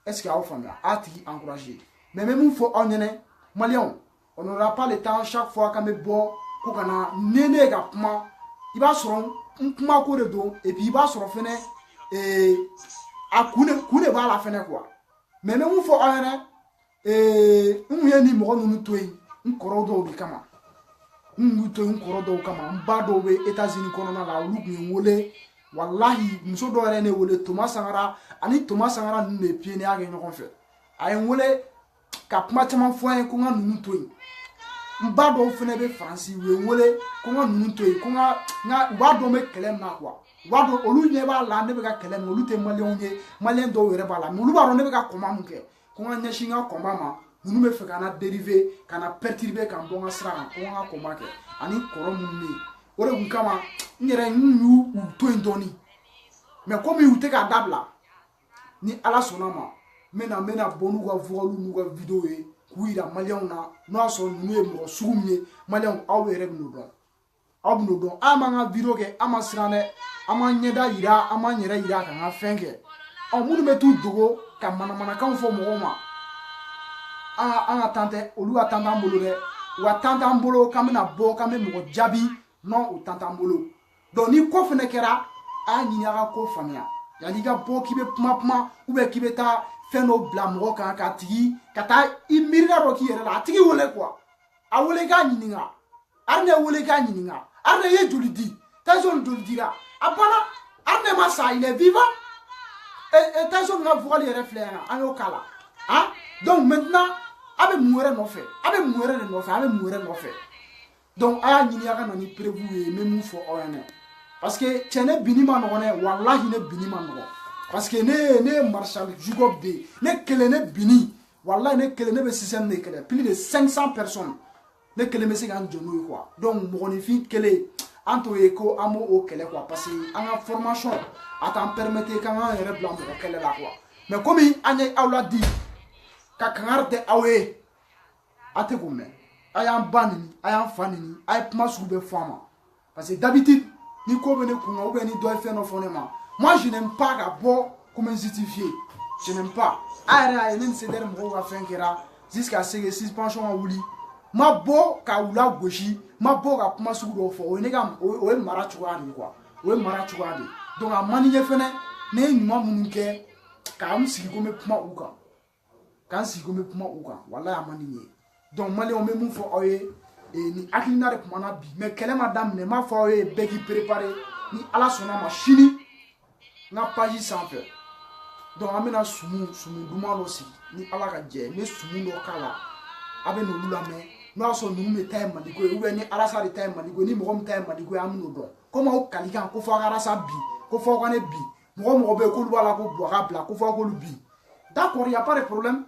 est-ce que aw faamuya a tigi encourager mais même mun fɔ aw ɲɛnɛ maliyɛnw on n'aura pas le temps chaque fois k'an bɛ bɔ ko kana ne ka kuma i b'a sɔrɔ n kuma ko de don et puis i b'a sɔrɔ fɛnɛ a kun de b'a la fɛnɛ quoi mais même mun fɔ aw ɲɛnɛ n mun ye ni mɔgɔ ninnu to yen n kɔrɔ dɔw de kama n to yen n kɔrɔ dɔw kama n ba dɔw bɛ États-Unis kɔnɔna la olu kun ye n wele wallahi muso dɔw yɛrɛ ne wele Thomas Sankara ani Thomas Sankara ninnu de pied ne y'a kɛ ɲɔgɔn fɛ a ye n wele ka kuma caman fɔ an ye ko n ka ninnu to yen n ba dɔw fɛnɛ bɛ Faransi u ye n wele ko n ka ninnu to yen ko u b'a dɔn n bɛ kɛlɛ min na quoi u b'a dɔn olu ɲɛ b'a la ne bɛ ka kɛlɛ min olu tɛ maliyɛnw ye maliyɛn dɔw yɛrɛ b'a la mais olu b'a dɔn ne bɛ ka combat mun kɛ ko n ka ɲɛsin n ka combat ma ninnu bɛ fɛ ka na dériver ka na perturber ka n bɔ n ka sira kan ko n ka combat kɛ ani kɔrɔ minnu bɛ yen o de kun kama n yɛrɛ n y'u to yen dɔɔni mais komi u tɛ k'a dabila ni Ala sɔnna ma n bɛna bɔ n'u ka voix n'u ka vidéo ye k'u yira maliyɛnw na n'o y'a sɔrɔ ninnu ye mɔgɔ sugu min ye maliyɛnw aw yɛrɛ bɛ n'o dɔn an m'an ka vidéo kɛ an ma siran dɛ an m'an ɲɛda yira an m'an yɛrɛ yira k'an ka fɛn kɛ minnu bɛ t'u dogo ka manamanakanw fɔ mɔgɔw ma an ka tan tɛ olu ka tan t'an bolo dɛ u ka tan t'an bolo k'an bɛna bɔ k'an bɛ mɔgɔ jaabi non o tan t'an bolo donc ni ko fɛnɛ kɛra a y'a ɲini a ka ko faamuya yanni i ka bɔ k'i bɛ kuma ou bien k'i bɛ taa fɛn dɔ bila mɔgɔ kan k'a tigi ka taa i miirina dɔ k'i yɛrɛ la a tigi wele quoi a wele k'a ɲininka Arne wele k'a ɲininka Arne ye joli di Tyson joli dira a banna Arne ma sa il est vivant et Tyson ka voile yɛrɛ filɛ yan an y'o k'a la donc maintenant a bɛ mun wɛrɛ nɔfɛ a bɛ mun wɛrɛ nɔfɛ donc a y'a ɲini a ka na ni preuve ye n bɛ mun fɔ aw ɲɛna parce que cɛ ne binni ma nɔgɔn dɛ wallahi ne binni ma nɔgɔn parce que ne ye Marshal Jacob de ye ne kelen ne binni wallahi ne kelen ne bɛ système de kɛlɛ plus de 500 personnes ne kelen bɛ se k'an jɔ n'o ye quoi donc mɔgɔninfin kelen an t'o ye ko an b'o kɛlɛ quoi parce que an ka formation a t'an permettre k'an k'an yɛrɛ bila mɔgɔ kɛlɛ la quoi mais komi an ye aw la di ka kangari tɛ aw ye a tɛ k'o mɛn a y'an ba nini a y'an fa nini a ye kuma sugu bɛɛ fɔ an ma parce que d'habitude ni ko bɛ ne kun na ou bien ni dɔ ye fɛn dɔ fɔ ne ma moi je n'aime pas ka bɔ comme justifié je n'aime pas a yɛrɛ y'a ye ne ni CDR mɔgɔw ka fɛn kɛra jusqu'à ce que suspension ka wuli ma bɔ ka u lagosi ma bɔ ka kuma sugu dɔw fɔ o ye ne ka o ye mara cogoya de ye quoi o ye mara cogoya de ye donc a man di n ye fɛnɛ ne ye ɲuman minnu kɛ k'an sigi ko n bɛ kuma u kan wallahi a man di n ye donc maliyɛnw bɛ mun fɔ aw ye ni hakilina de kumana bi mais kɛlɛ ma daminɛ n m'a fɔ aw ye bɛɛ k'i préparer ni Ala sɔnna ma sini n ka page sanfɛ donc an bɛna sumu duman dɔ sigi ni Ala ka jɛ n bɛ sumu dɔ k'a la a bɛ n'olu lamɛn n'o y'a sɔrɔ ninnu de ta ye Maliko ye ou bien ni Alasa de ta ye Maliko ye ni mɔgɔ min ta ye Maliko ye an bɛn'o dɔn komi aw kalikan ko fɔ aw ka Alasa bi ko fɔ aw ka ne bi mɔgɔ bɛ yen k'olu b'a la ko bɔ a ka bila ko fɔ aw k'olu bi d'accord y a pas de problème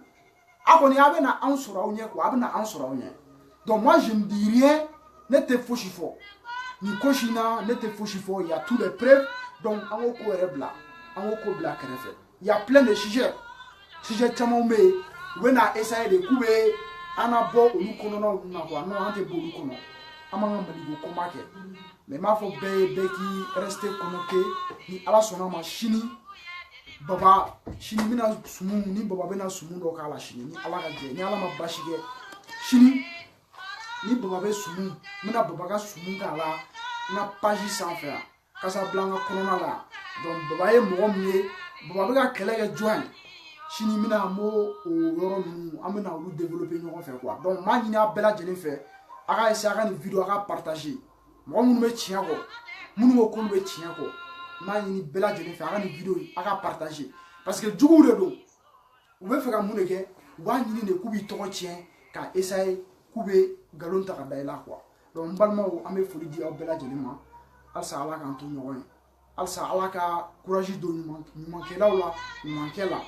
a kɔni a bɛna anw sɔrɔ aw ɲɛ quoi a bɛna anw sɔrɔ aw ɲɛ donc moi je ne dis rien ne tɛ fosi fɔ nin ko si na ne tɛ fosi fɔ il y a tous les preuves donc an k'o ko yɛrɛ bila an k'o ko bila kɛrɛfɛ il y a plein de sujets caman bɛ yen u bɛna essayer de k'u bɛ an na bɔ olu kɔnɔnaw na quoi non an tɛ bɔ olu kɔnɔ an b'an ka Maliko combat kɛ mais n b'a fɔ bɛɛ ye bɛɛ k'i rester connecté ni Ala sɔnna ma sini Baba sini bɛna sumu ni Baba bɛna sumu dɔ k'a la sini ni Ala ka jɛ ni Ala ma basi kɛ sini ni Baba bɛ sumu n bɛna Baba ka sumu k'a la n ka page sanfɛ yan Casablanca kɔnɔna la donc Baba ye mɔgɔ min ye Baba bɛ ka kɛlɛ kɛ jɔn ye sini n bɛna n b'o yɔrɔ ninnu an bɛna olu développer ɲɔgɔn fɛ quoi donc n b'a ɲini a bɛɛ lajɛlen fɛ a ka essayer a ka nin vidéo a ka partager mɔgɔ minnu bɛ tiɲɛ kɔ minnu ko k'olu bɛ tiɲɛ kɔ n b'a ɲini bɛɛ lajɛlen fɛ a ka nin vidéo a ka partager parce que juguw de don u bɛ fɛ ka mun de kɛ u b'a ɲini de k'u b'i tɔgɔ tiɲɛ ka essayer k'u bɛ nkalon ta ka da i la quoi donc n balimaw an bɛ foli di aw bɛɛ lajɛlen ma halisa Ala k'an to ɲɔgɔn ye halisa Ala ka courage don ɲumankɛlaw la ɲumankɛ la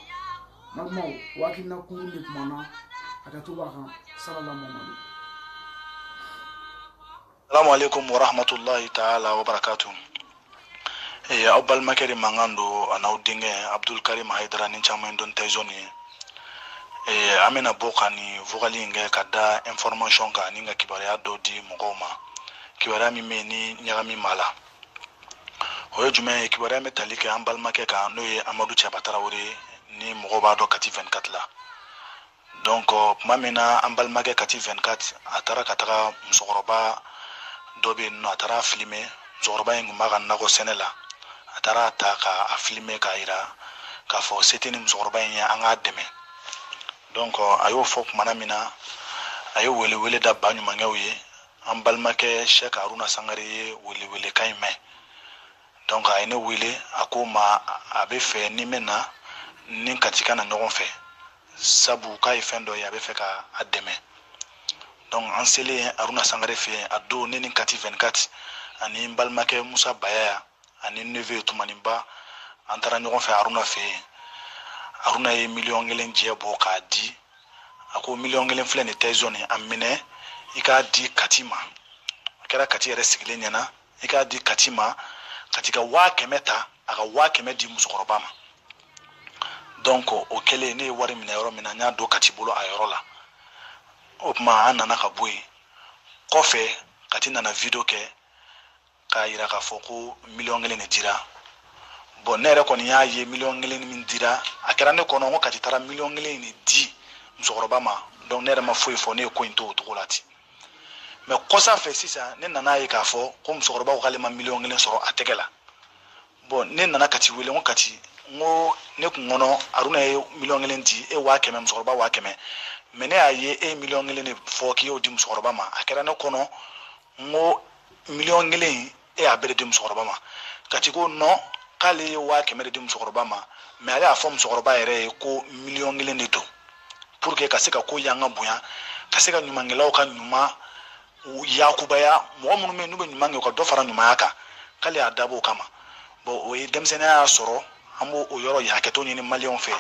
balimaw o hakilina kurun de kumana hakɛto b'a kan sallallahu alaihi Assalamu alaikum wa rahmatullahi ta'ala wa barakatuh. Aw balimakɛ de mankan don a n'aw denkɛ Abdul Karim Haidara ni caman don Tyson ye. An bɛna bɔ ka nin vocal in kɛ ka da information kan ni ka kibaruya dɔ di mɔgɔw ma. kibaruya min bɛ yen ni ɲagami m'a la. O ye jumɛn ye? Kibaruya bɛ tali kɛ an balimakɛ kan n'o ye Amadu Cɛba Tarawele ni mɔgɔw b'a dɔn Kati 24 la. Donc tuma min na an balimakɛ Kati 24 a taara ka taga musokɔrɔba dɔ bɛ yen nɔ, a taara filmer. Musokɔrɔba in tun b'a ka nakɔ sɛnɛ la. A taara ta k'a filmer k'a jira k'a fɔ se tɛ ni musokɔrɔba in ye, an k'a dɛmɛ. Donc a y'o fɔ tumana min na a ye wele da ba ɲumankɛw ye. An balimakɛ Sɛki Haruna Sangare ye welekan in mɛn. Donc a ye ne wele, a ko ma a bɛ fɛ ni bɛ na ni Kati ka na ɲɔgɔn fɛ, sabu k'a ye fɛn dɔ ye a bɛ fɛ ka a dɛmɛ. Donc an selen Haruna Sangare fɛ yen, a don ne ni Kati 24 ani n balimakɛ Musa Bayaya ani neveu Tumaninba an taara ɲɔgɔn fɛ Haruna fɛ yen. Haruna ye 1,000,000 jɛ bɔ k'a di. A ko 1,000,000 filɛ nin tɛ zone a minɛ i k'a di Kati ma. A kɛra Kati yɛrɛ sigilen ɲɛna, i k'a di Kati ma. Kati ka 500 ta, a ka 500 di musokɔrɔba ma. Donc o kɛlen ne ye wari minɛ yɔrɔ min na n y'a don Kati bolo a yɔrɔ la. O tuma an nana ka bɔ yen. Kɔfɛ Kati nana video kɛ k'a jira k'a fɔ ko 1,000,000 de dira. Bon ne yɛrɛ kɔni y'a ye 1,000,000 min dira, a kɛra ne kɔnɔ ko Kati taara 1,000,000 de di musokɔrɔba ma. Donc ne yɛrɛ ma foyi fɔ, ne ye ko in to o cogo la ten. Mais kɔsa fɛ sisan ne nana ye k'a fɔ ko musokɔrɔba ko k'ale ma 1,000,000 sɔrɔ a tɛgɛ la. Bon ne nana Kati wele ko Kati, n ko ne kun kɔnɔ Haruna ye 1,000,000 di, e 500 musokɔrɔba 500. Mais ne y'a ye e 1,000,000 de fɔ k'i y'o di musokɔrɔba ma. A kɛra ne kɔnɔ n ko 1,000,000 e y'a bɛɛ de di musokɔrɔba ma. Kati ko non k'ale ye 500 de di musokɔrɔba ma, mais ale y'a fɔ musokɔrɔba yɛrɛ ye ko 1,000,000 de don, pour que ka se ka ko yanga bonya, ka se ka ɲumankɛlaw ka ɲuman yakubaya, mɔgɔ minnu bɛ yen n'u bɛ ɲuman kɛ u ka dɔ fara ɲumanya kan, k'ale y'a dabɔ o kama. Bon o ye denmisɛnninya y'a sɔrɔ, an b'o o yɔrɔ hakɛto ɲini maliyɛnw fɛ.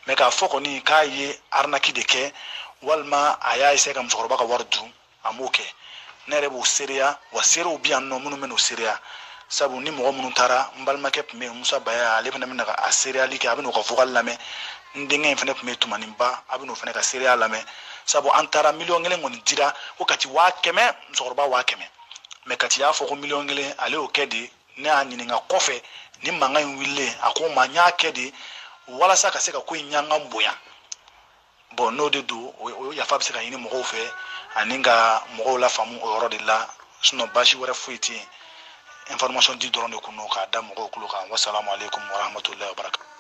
Mais k'a fɔ kɔni k'a ye arnaque de kɛ walima a y'a essayer ka musokɔrɔba ka wari dun, a m'o kɛ. Ne yɛrɛ b'o seereya, wa seerew bɛ yan nɔ minnu bɛ n'o seereya. Sabu ni mɔgɔ minnu taara, n balimakɛ tun bɛ yen Musa Bayaya, ale fana bɛna a seereyali kɛ, a bɛ n'o ka vocal lamɛn. N denkɛ in fana tun bɛ yen Tumaninba, a bɛ n'o fana ka seereya lamɛn. Sabu an taara 1,000,000 kɔni dira ko Kati 500, musokɔrɔba 500. Mais Kati y'a fɔ ko 1,000,000 ale y'o kɛ de, ne y'a ɲininka kɔfɛ ni mankan in wililen, a ko n ma n y'a kɛ de walasa ka se ka ko in ɲangan bonya. Bon n'o de don o yafa bɛ se ka ɲini mɔgɔw fɛ ani ka mɔgɔw lafaamu o yɔrɔ de la, sinon baasi wɛrɛ foyi tɛ yen. Information di dɔrɔn de kun don k'a da mɔgɔw tulo kan. Wassalamu alaikum warahmatullahi wabarakatuh.